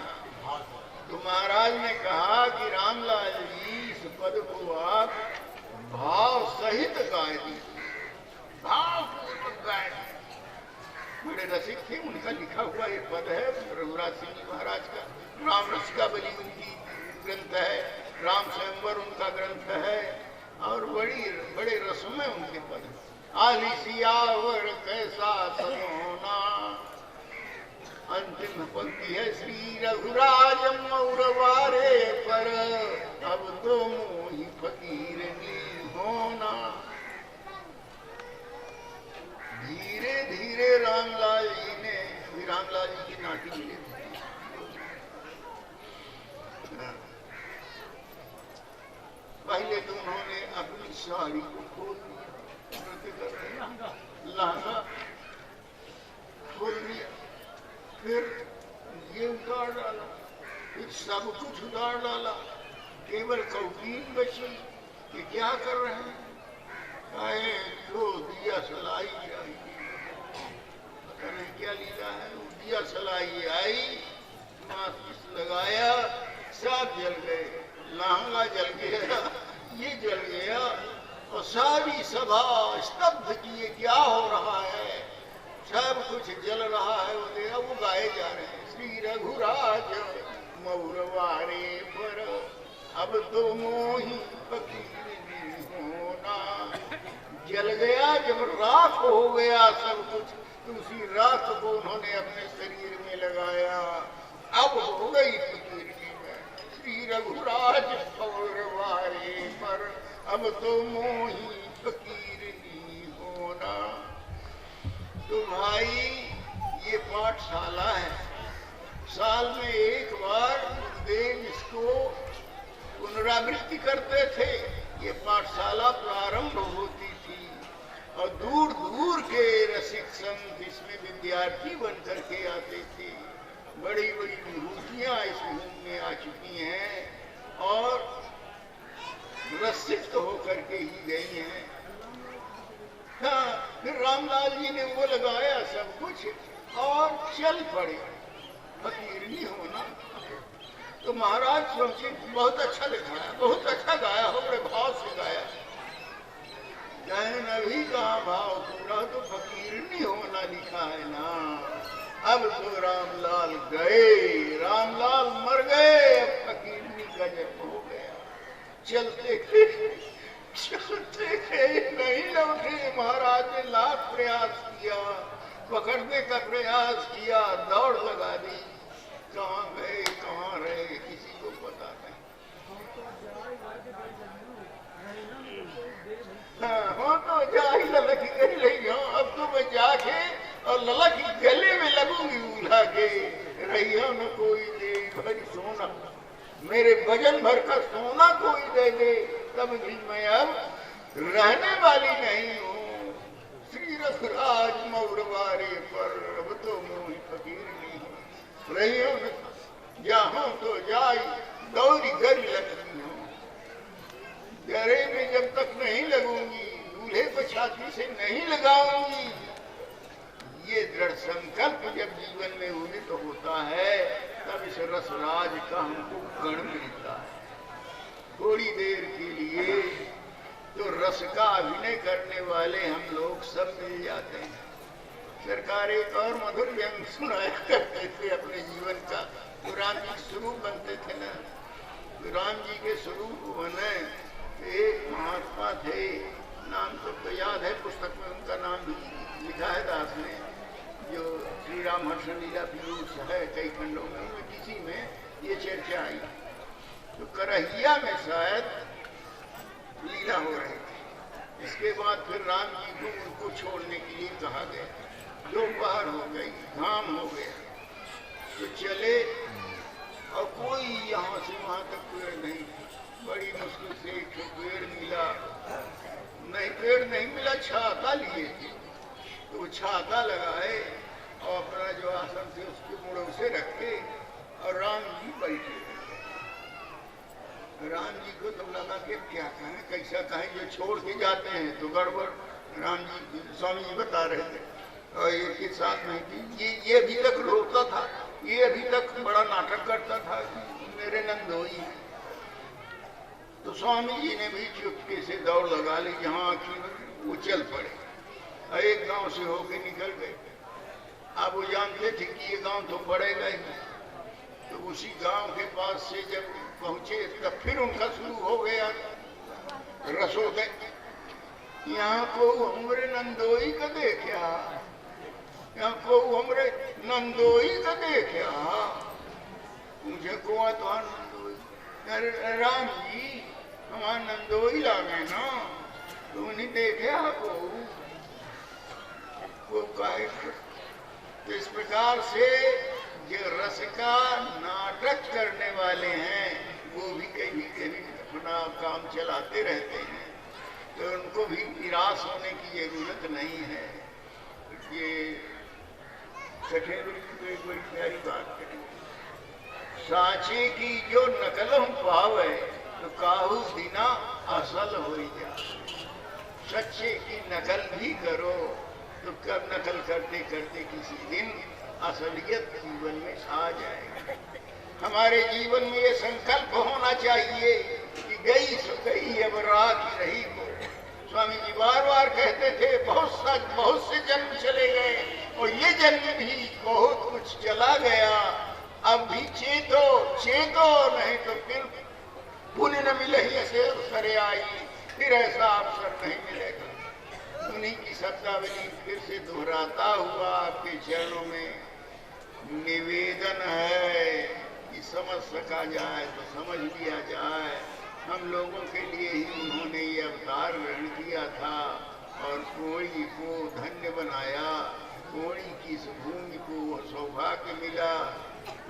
तो महाराज ने कहा कि रामलाल जी इस पद को आप भाव सहित गाए दीजिए, भाव पूर्वक गाए। बड़े रसिक थे, उनका लिखा हुआ एक पद है रघुराज सिंह जी महाराज का। राम रसिकावली उनकी ग्रंथ है, राम स्वयंवर उनका ग्रंथ है और बड़े रसों में उनके पद। आली सियावर कैसा सलोना, अंतिम पंक्ति है श्री रघुराज मौरवारे पर, अब तो मोही फकीर नी होना। धीरे धीरे रामलाल जी की नाटी मिली। पहले तो उन्होंने अपनी साड़ी को खोल दिया, लहंगा खोल दिया, फिर ये उतार डाला, फिर सब कुछ उतार डाला, केवल कौकीन बची कि क्या कर रहे हैं? तो दिया सलाई आई, पता नहीं क्या लीला है। दिया सलाई आई, माचिस लगाया, सब जल गए, लहंगा जल गया, ये जल गया और सारी सभा स्तब्ध की, ये क्या हो रहा है, सब कुछ जल रहा है, वो गाए जा रहे हैं श्री रघुराज मौरवारे पर अब तो मोही फकीर होना। जल गया, जब राख हो गया सब कुछ, तो उसी राख को उन्होंने अपने शरीर में लगाया, अब हो गई फकीर श्री रघुराज मौरवारे पर अब तो मोही फकीर होना। तो भाई ये पाठशाला है, साल में एक बार गुरुदेव इसको पुनरावृत्ति करते थे। ये पाठशाला प्रारंभ होती थी और दूर दूर के रसिक संत इसमें विद्यार्थी बन करके आते थे। बड़ी बड़ी विभूतियां इस भूमि में आ चुकी हैं और रसिक होकर के ही गई हैं। हाँ, फिर रामलाल जी ने वो लगाया सब कुछ और चल पड़े, फकीर नहीं होना। तो महाराज सोचे बहुत अच्छा लिखाया, बहुत अच्छा गाया हो, बड़े भाव से गाया। अभी कहाँ भाव पूरा, तो फकीर नहीं होना लिखा है ना। अब तो रामलाल गए, रामलाल मर गए, अब फकीरनी का जन्म हो गया। चलते नहीं लौटे। महाराज ने लाख प्रयास किया, पकड़ने का प्रयास किया, दौड़ लगा दी, कहाँ गए कहाँ रहे किसी को पता नहीं। हाँ, वो तो जा ही ललक कर रही हूँ, अब तो मैं जाके और ललक गले में लगूंगी उल्हा के, रही न कोई दे भरी सोना, मेरे वजन भर का सोना कोई दे दे, तब भी मैं अब रहने वाली नहीं हूँ। श्री रघुराज मौरवारे पर अब तो मोही फकीर नहीं रही हूँ, जाऊँ तो जाई दौरी गरी लगती हूँ। गरे में जब तक नहीं लगूंगी, दूल्हे को छाती से नहीं लगाऊंगी। ये दृढ़ संकल्प जब जीवन में उदित होता है, तब इस रसराज का हमको गण मिलता है। थोड़ी देर के लिए तो रस का अभिनय करने वाले हम लोग सब मिल जाते हैं। सरकार एक और मधुर व्यंग सुनाया करते थे अपने जीवन का। तो राम जी स्वरूप बनते थे ना, तो राम जी के स्वरूप बने। एक महात्मा थे, नाम सबको याद है, पुस्तक में उनका नाम भी लिखा है दास ने, जो श्री राम हर्ष लीला पीयूष है कई खंडों में, उनमें किसी में ये चर्चा आई। तो करहिया में शायद लीला हो रही थी। इसके बाद फिर राम जी को उनको छोड़ने के लिए कहा गया। दोपहर हो गई, घाम हो गया, तो चले और कोई यहाँ से वहाँ तक पेड़ नहीं। बड़ी मुश्किल से एक पेड़ मिला, नहीं पेड़ नहीं मिला, छाता लिए थे। तो वो छाता लगाए और अपना जो आसन थे उसके मुड़ों से रखे और राम जी बैठे। राम जी को तो लगा कि क्या कहें कैसा कहें, जो छोड़ के जाते हैं तो गड़बड़। राम जी स्वामी जी बता रहे थे और एक साथ नहीं थी। ये अभी तक रोता था, ये अभी तक बड़ा नाटक करता था कि मेरे नंदोई। तो स्वामी जी ने भी चुपके से दौड़ लगा ली, जहाँ आखिर वो चल पड़े। एक गांव से होके निकल गए। अब वो जानते थे कि ये गांव तो पड़ेगा ही। तो उसी गांव के पास से जब पहुंचे तब फिर उनका शुरू हो गया रसोदय। यहाँ को हमरे नंदोई का देखा, यहाँ को हमरे नंदोई का देखा, मुझे को तो नंदोई। अरे राम जी हमारा नंदोई लागे ना, तो उन्हें देखे को कहे। तो इस प्रकार से जो रस का नाटक करने वाले हैं वो भी कभी कभी अपना काम चलाते रहते हैं, तो उनको भी निराश होने की जरूरत नहीं है। ये सठेंद्र की एक बड़ी प्यारी बात करें, साँचे की जो नकल हम पावे तो काहू बिना असल हो जा। सच्चे की नकल भी करो तो कब नकल करते करते किसी दिन असलियत जीवन में आ जाएगा। हमारे जीवन में ये संकल्प होना चाहिए कि गई सो गई अब रात रही को। स्वामी जी बार बार कहते थे बहुत से जन्म चले गए और ये जन्म भी बहुत कुछ चला गया, अब भी चेतो नहीं तो फिर पुण्य न मिले ही ऐसे अवसर आई, फिर ऐसा अवसर नहीं मिलेगा। उन्हीं की शब्दावली फिर से दोहराता हुआ आपके चरणों में निवेदन है कि समझ सका जाए तो समझ लिया जाए। हम लोगों के लिए ही उन्होंने ये अवतार ग्रहण किया था और कोई को धन्य बनाया, कोई की इस भूमि को सौभाग्य मिला।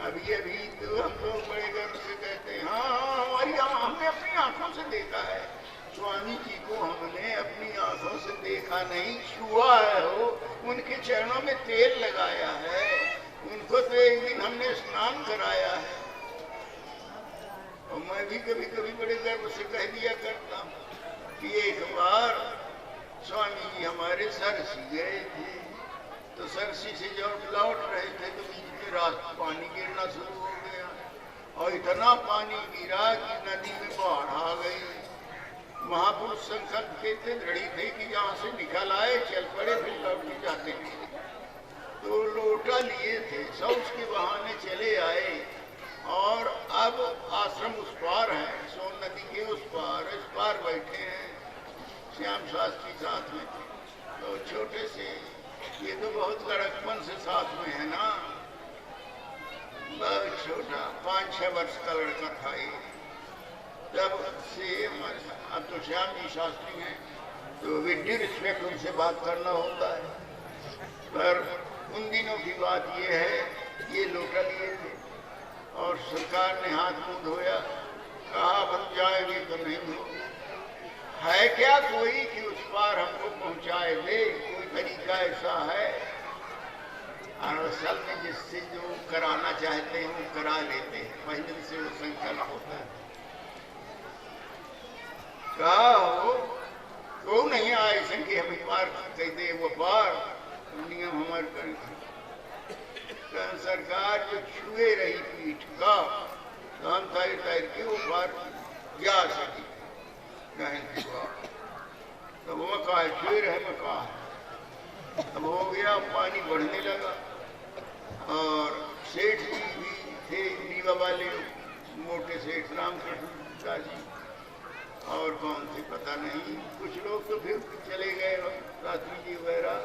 अभी तो हम लोग बड़े गर्व से कहते हैं हाँ हमारी हमने अपनी आंखों से देखा है, स्वामी जी को हमने अपनी आंखों से देखा नहीं, छुआ है, हो उनके चरणों में तेल लगाया है, उनको तो एक दिन हमने स्नान कराया है। और मैं भी कभी कभी बड़े गर्व से कह दिया करता हूँ कि एक बार स्वामी जी हमारे सरसी गए थे, तो सरसी से जब लौट रहे थे तो बीच में रास्ते पानी गिरना शुरू हो गया और इतना पानी गिरा कि नदी में बाढ़ आ गई। महापुरुष संकल्प के थे, दृढ़ी थे कि यहाँ से निकल आए, चल पड़े, फिर लौट के जाते थे। तो लोटा लिए थे, सब उसके बहाने चले आए और अब आश्रम उस पार है, सोन नदी के उस पार बैठे हैं। श्याम शास्त्री साथ में थे, तो छोटे से, ये तो बहुत लड़कपन से साथ में है ना, बहुत छोटा 5-6 वर्ष का लड़का था ये, तब से अब तो श्याम जी शास्त्री हैं तो विद ड्यू रिस्पेक्ट उनसे बात करना होता है। पर उन दिनों की बात ये है, ये लोटा लिए थे और सरकार ने हाथ मुंह धोया, कहा बन जाएगी तो नहीं हो, है क्या कोई कि उस पार हमको पहुंचाए दे, कोई तरीका ऐसा है? और असल में जिससे जो कराना चाहते हैं वो करा लेते हैं, पहले से वो संकल्प होता है। कहा हो तो नहीं आए संख्य हमें पार कहते वो पार नियम हमारे कर सरकार जो छुए रही पीठ का तो हम तैर के वो पार जा सकी। तो वो कहा छुए रहे में कहा, अब हो गया, पानी बढ़ने लगा और सेठ जी भी थे, नीवा वाले मोटे सेठ रामकृष्ण जी और कौन थे पता नहीं, कुछ लोग तो फिर चले गए, शास्त्री जी वगैरह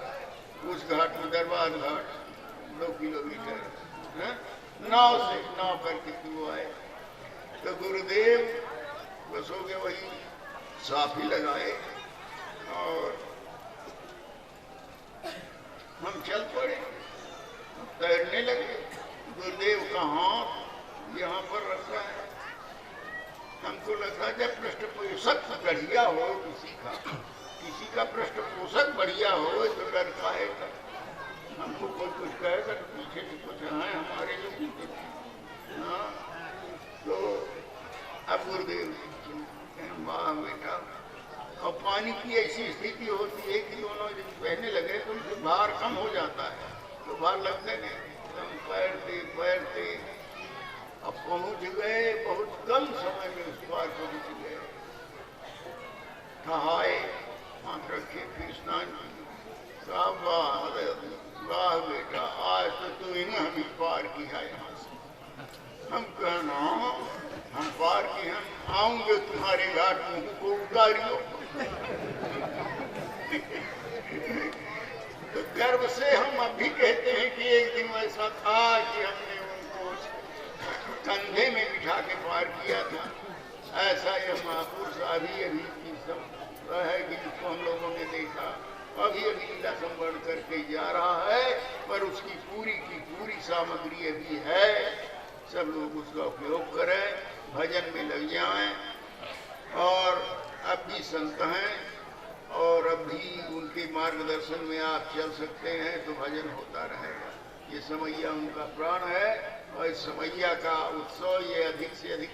उस घाट में, दरबार घाट 2 किलोमीटर नाव करके वो आए। तो गुरुदेव बस हो गए वही साफी लगाए और हम चल पड़े, तैरने लगे। गुरुदेव का हाथ यहाँ पर रखा है, हमको लगा जब पृष्ठपोषक बढ़िया हो किसी का पृष्ठपोषक बढ़िया हो तो डर का है, हमको कोई कुछ कहेगा तो पीछे से कुछ है हमारे जो पीछे। हाँ तो अब गुरुदेव वाह बेटा, और पानी की ऐसी स्थिति होती है कि दोनों जब बहने लगे तो उनसे भार कम हो जाता है, तो भार लगने नहीं, हम पैरते अब पहुंच गए, बहुत कम समय में उस पार पहुंच गए। नहाए, हाथ रखे, फिर स्नान किया, वाह बेटा आज तो तूने हमें पार किया यहाँ से। हम कहना हम पार किए, हम आऊंगे तुम्हारे घाट मुंह को उतारियो। तो गर्व से हम अभी कहते हैं कि एक दिन ऐसा था कि हमने उनको कंधे में बिठा के पार किया था। ऐसा यह महापुरुष अभी की सब है कि जिसको हम लोगों ने देखा, अभी लीला संवरण करके जा रहा है, पर उसकी पूरी की पूरी सामग्री अभी है। सब लोग उसका उपयोग करें, भजन में लग जाएं और अब भी संत हैं और अब भी उनके मार्गदर्शन में आप चल सकते हैं तो भजन होता रहेगा। ये समैया उनका प्राण है और इस समैया का उत्सव ये अधिक से अधिक।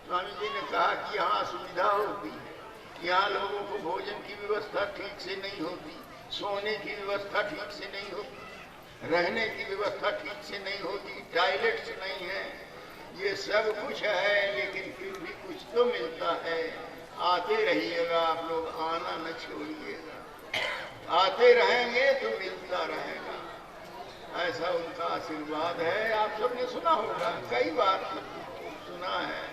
स्वामी जी ने कहा कि यहाँ सुविधा होती है, यहाँ लोगों को भोजन की व्यवस्था ठीक से नहीं होती, सोने की व्यवस्था ठीक से नहीं होती, रहने की व्यवस्था ठीक से नहीं होती, टॉयलेट्स नहीं है, ये सब कुछ है लेकिन फिर भी कुछ तो मिलता है। आते रहिएगा, आप लोग आना न छोड़िएगा, आते रहेंगे तो मिलता रहेगा, ऐसा उनका आशीर्वाद है। आप सबने सुना होगा, कई बार सुना है।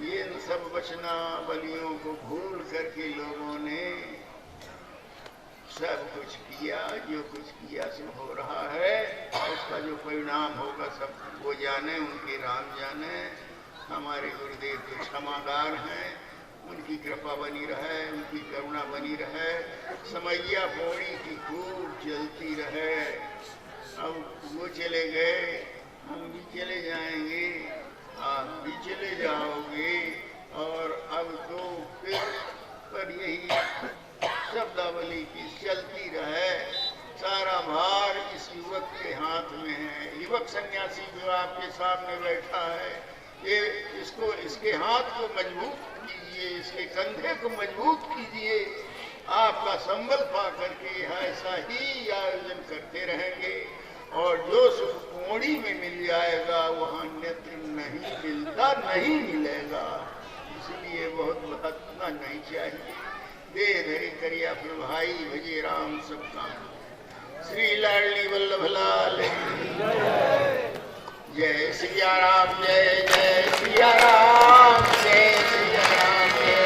ये सब वचनावलियों को भूल करके लोगों ने सब कुछ किया, जो कुछ किया सब हो रहा है, उसका जो परिणाम होगा सब वो जाने, उनके राम जाने। हमारे गुरुदेव के क्षमागार हैं, उनकी कृपा बनी रहे, उनकी करुणा बनी रहे, समैया पौड़ी की खूब चलती रहे। अब वो चले गए, हम भी चले जाएंगे, आप भी चले जाओगे, और अब तो फिर पर यही शब्दावली की चलती रहे। सारा भार इस युवक के हाथ में है। युवक सन्यासी जो आपके सामने बैठा है, ये इसके हाथ को मजबूत कीजिए, इसके कंधे को मजबूत कीजिए। आपका संबल पा करके ऐसा ही आयोजन करते रहेंगे, और जो सुख पौड़ी में मिल जाएगा वहाँ अन्यत्र नहीं मिलता, नहीं मिलेगा। इसलिए बहुत भटकना नहीं चाहिए। दे धरी करिया फिर भाई भजे राम सब काम। श्री लाडली वल्लभ लाल जय सिया राम, जय जय सिया राम, जय सिया राम, जय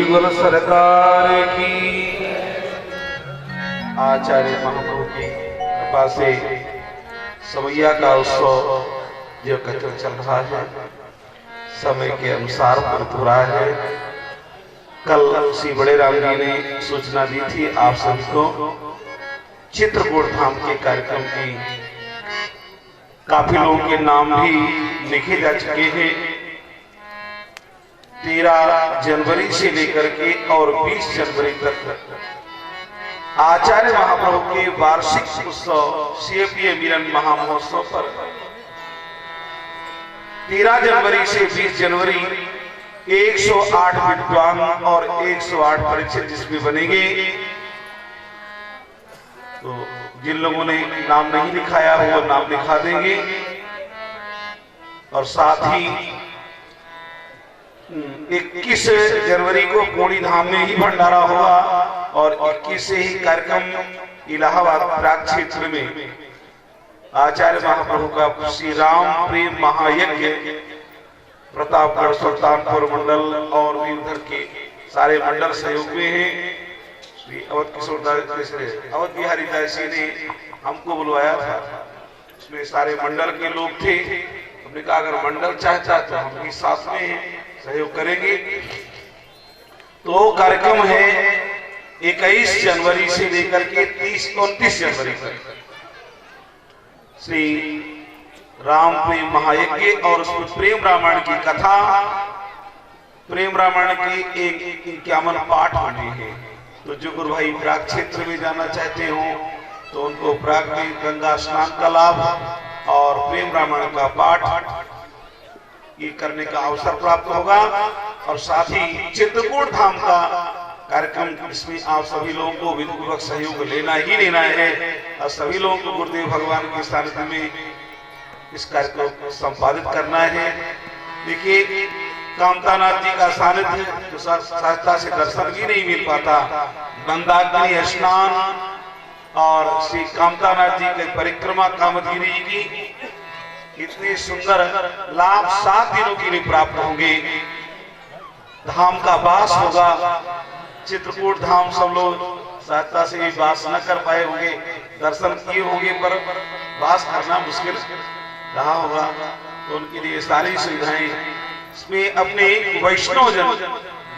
युगल सरकार की। आचार्य महाप्रभु की कृपा से समैया का उत्सव जो कचर चल रहा है, समय के अनुसार पूर्ण हो रहा है। कल श्री बड़े राम जी ने सूचना दी थी आप सभी को, चित्रकूट धाम के कार्यक्रम की काफी लोगों के नाम भी लिखे जा चुके हैं। 13 जनवरी से लेकर के और 20 जनवरी तक आचार्य महाप्रभु के वार्षिक उत्सव सीएपीए मिलन महामहोत्सव पर 13 जनवरी से 20 जनवरी 108 विद्वान और 108 परीक्षित जिसमें बनेंगे। तो जिन लोगों ने नाम नहीं लिखाया वो नाम लिखा देंगे, और साथ ही 21 जनवरी को पौड़ी धाम में ही भंडारा होगा, और 21 से ही कार्यक्रम इलाहाबाद प्राग क्षेत्र में आचार्य महाप्रभु का श्री राम प्रेम महायज्ञ प्रतापगढ़ सुल्तानपुर मंडल और भी उधर के सारे मंडल सहयोग में हैं। श्री अवध किशोर दास, अवध बिहारी दास जी ने हमको बुलवाया था, उसमें सारे मंडल के लोग थे। हमने कहा अगर मंडल चाहता तो हम भी साथ में सहयोग करेंगे। तो कार्यक्रम है 21 जनवरी से लेकर के 29 जनवरी तक श्री राम प्रेम महायज्ञ, और उसमें प्रेम रामायण की कथा, प्रेम रामायण के 51 पाठ होने हैं। तो जो गुरु भाई प्राग क्षेत्र में जाना चाहते हो तो उनको प्राग में गंगा स्नान का लाभ और प्रेम रामायण का पाठ ये करने का अवसर प्राप्त होगा। और साथ ही चित्रकूट धाम का कार्यक्रम, इसमें आप सभी लोगों को विधिपूर्वक सहयोग लेना ही लेना है, और सभी लोगों को गुरुदेव भगवान के सानिध्य में इस कार्यक्रम को संपादित करना है। देखिए, कामतानाथ जी का सानिध्य तो सहजता से दर्शन भी नहीं मिल पाता। मंदाकिनी स्नान और श्री कामतानाथ जी की परिक्रमा, कामदगिरी की इतने सुंदर लाभ 7 दिनों के लिए प्राप्त होंगे। धाम का वास होगा, चित्रकूट धाम सब लोग सहजता से वास न कर पाए होंगे, दर्शन किए होंगे, पर वास करना मुश्किल रहा होगा, तो उनके लिए सारी सुविधाएं इसमें अपने वैष्णव जन,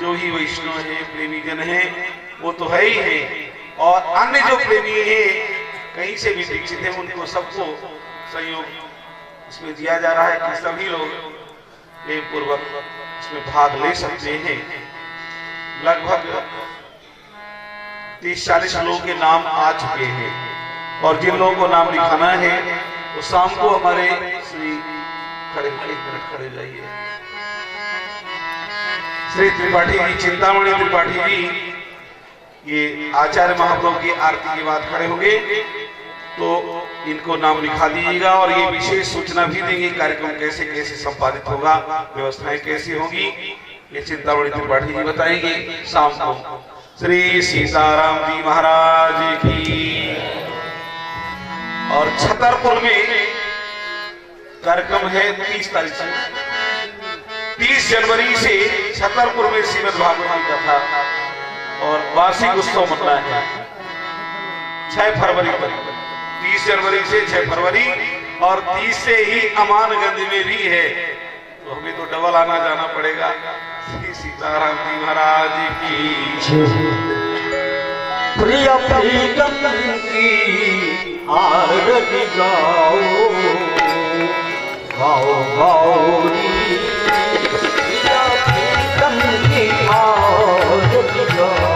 जो ही वैष्णव है, प्रेमी जन है, वो तो है ही है, और अन्य जो प्रेमी है कहीं से भी दीक्षित है, उनको सबको सहयोग इसमें दिया जा रहा है कि सभी लोग प्रेम पूर्वक इसमें भाग ले सकते हैं। लगभग 30-40 लोगों के नाम आ चुके हैं, और जिन लोगों को नाम लिखाना है वो शाम को हमारे श्री खड़े जाइए, श्री त्रिपाठी जी, चिंतामणि त्रिपाठी जी, ये आचार्य महाप्रभु की आरती के बाद खड़े होंगे, तो इनको नाम लिखा दीजिएगा, और ये विशेष सूचना भी देंगे कार्यक्रम कैसे कैसे संपादित होगा, व्यवस्थाएं कैसी होगी, ये चिंतामणि त्रिपाठी जी बताएंगे शाम को। श्री सीताराम जी महाराज की। और छतरपुर में कार्यक्रम है 30 तारीख से, 30 जनवरी से छतरपुर में श्रीमद् भागवत कथा और वार्षिक उत्सव मनाया है 6 फरवरी तक, 30 जनवरी से 6 फरवरी, और 30 से ही अमानगंज में भी है, तो हमें तो डबल आना जाना पड़ेगा। श्री सीताराम जी महाराज की। प्रिय प्रीतम की आरती गाओ गाओ गाओ, प्रिय प्रीतम की आरती गाओ,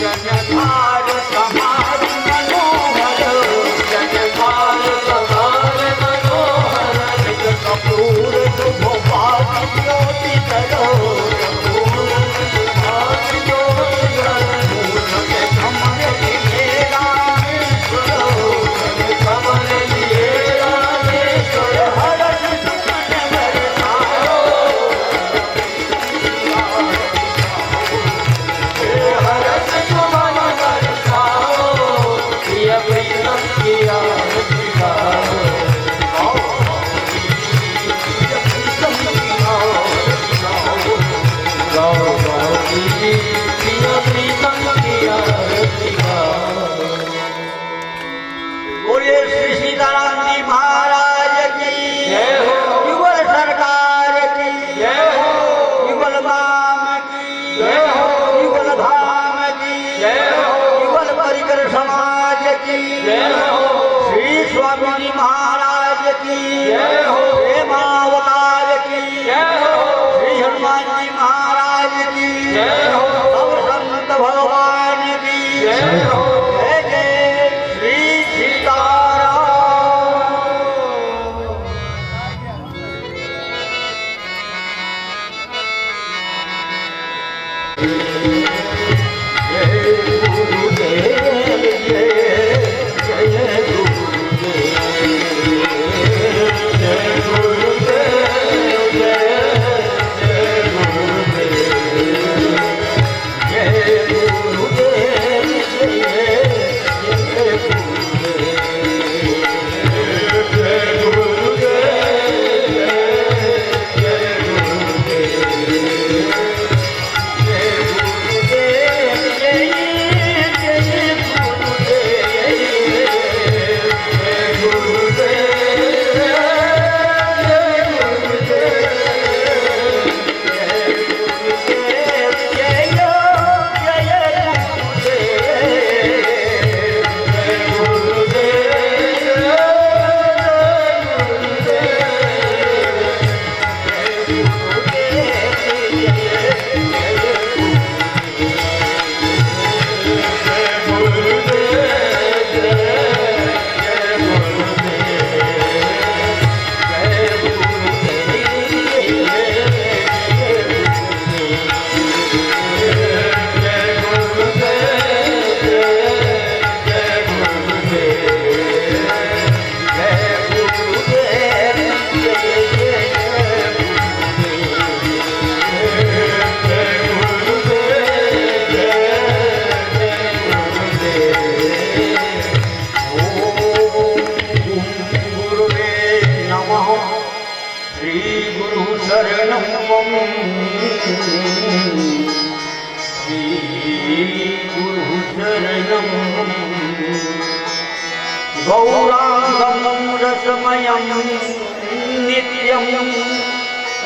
जनभार समार मनोहर जनभार समार मनोहर निज कपूर शुभ भाग्य ज्योति करो कपूर शुभ भाग्य ज्योति करो मुझे कमल लिए रामेश्वर कमल लिए रामेश्वर हर सुमन बरसाओ हर सुमन बरसाओ प्रिय प्रीतम की आरती गाओ बोलिए श्री सीताराम जी महाराज की जय हो। युगल सरकार की जय हो। युगल धाम की जय हो। युगल धाम की जय हो। युगल परिकर समाज की जय हो। श्री स्वामी जी महाराज की जय हो। प्रेमावतार की जय हो। श्री हनुमान जी महाराज की जय हो। सब संत भगवान की जय हो। जय जय श्री सीताराम। जय गुरुदेव जय जय गुरुदेव जय गुरुदेव जय गुरुदेव जय गुरुदेव शरणं मम श्री गुरु शरणं गौरांगं रसमयं नित्यं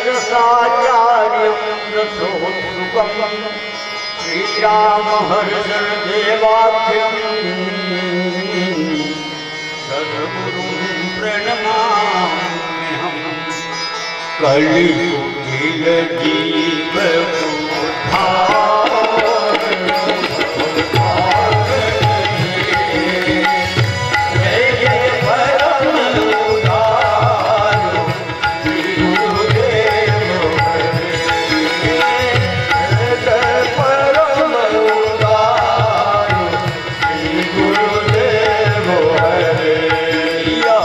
रसाचार्यं रसोत्सुकं श्रीरामहर्षदेवाख्यं सद्गुरुं प्रणमाम्यहम् कलियुग जीव उद्धार जय जय परम उदार गुरुदेव जय परम उदार गुरुदेव हरे या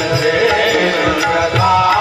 प्रेम प्रदान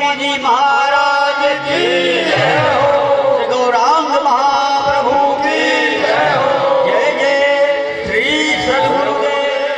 स्वामी जी महाराज की जय हो। श्री गौरांग महाप्रभु की जय हो। जय जय श्री सद्गुरुदेव।